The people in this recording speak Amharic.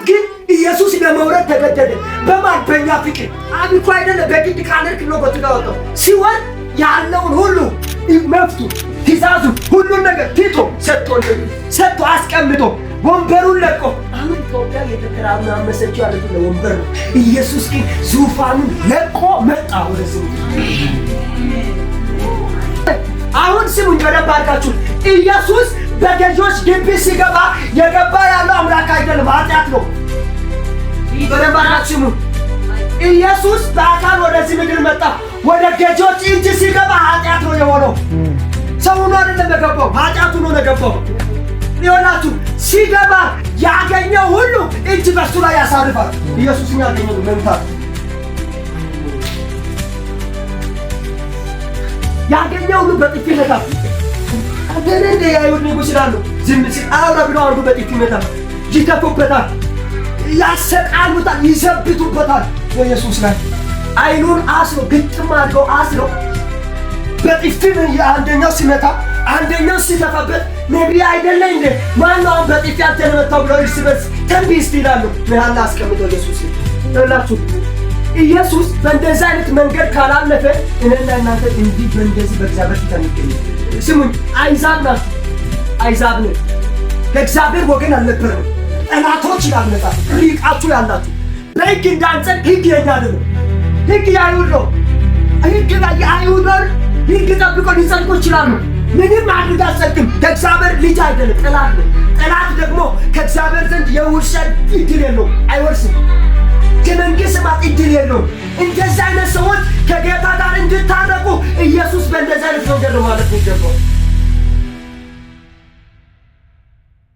ግን ኢየሱስ ለመውረድ ተገደደ። በማን? በእኛ ፍቅር። አብ እኮ አይደለም በግድ ካለርክ ነው በትጋወጣው ሲወር ያለውን ሁሉ መፍቱ ትእዛዙ ሁሉን ነገር ትቶ ሰጥቶ አስቀምጦ ወንበሩን ለቆ አሁን ኢትዮጵያ የተተራመሰችው ያለች ለወንበር ነው። ኢየሱስ ግን ዙፋኑን ለቆ መጣ ወደዚህ። አሁን ስሙኝ በደንብ አድርጋችሁ። ኢየሱስ በገዦች ግቢ ሲገባ የገባ ያለው አምላክ አይደለም፣ ኃጢአት ነው። በደንብ አድርጋችሁ ስሙ። ኢየሱስ በአካል ወደዚህ ምድር መጣ። ወደ ገዦች እጅ ሲገባ ኃጢአት ነው የሆነው። ሰው ነው አይደለም የገባው፣ ኃጢአቱ ነው የገባው። ይኸውላችሁ ሲገባ ያገኘው ሁሉ እጅ በሱ ላይ ያሳርፋል። ኢየሱስን ያገኘው መምታት ያገኘው ሁሉ በጥፊ መታት። አገሬ ያዩት ንጉሥ ይላሉ። ዝም ሲል አውራ ብለው አንዱ በጥፊ መታት። ይተፉበታል፣ ያሰቃሉታል፣ ይዘብቱበታል። በኢየሱስ ላይ አይኑን አስሮ ግጥም አድርገው አስሮ በጥፊ አንደኛው ሲመታ አንደኛው ሲተፋበት ነቢይ አይደለ እንዴ ማነው በጥፊ አንተን መታው ብለው እርስ በርስ ተንቢስት ይላሉ። መሐላ አስቀምጦ ኢየሱስ ይላችሁ። ኢየሱስ በእንደዚህ አይነት መንገድ ካላለፈ እኔና እናንተ እንዲህ በእንደዚህ በእግዚአብሔር ፊት አንገኝ። ስሙኝ፣ አይዛብ ናችሁ፣ አይዛብ ነው። ከእግዚአብሔር ወገን አልነበረም። ጠላቶች ያልመጣ ሊቃችሁ ያላችሁ በሕግ እንዳንጸድቅ ሕግ የኛ አይደለም። ሕግ የአይሁድ ነው። ሕግ የአይሁድ ነው። ሕግ ጠብቆ ሊጸድቁ ይችላሉ። ምንም አድርግ አልጸድቅም። ከእግዚአብሔር ልጅ አይደለም፣ ጠላት ነው። ጠላት ደግሞ ከእግዚአብሔር ዘንድ የውርሰት ዕድል የለውም፣ አይወርስም። ከመንግሥት ሰማያት ዕድል የለውም። እንደዚህ አይነት ሰዎች ከጌታ ጋር እንድታረቁ ኢየሱስ በእንደዚህ አይነት መንገድ ነው ማለት ነው።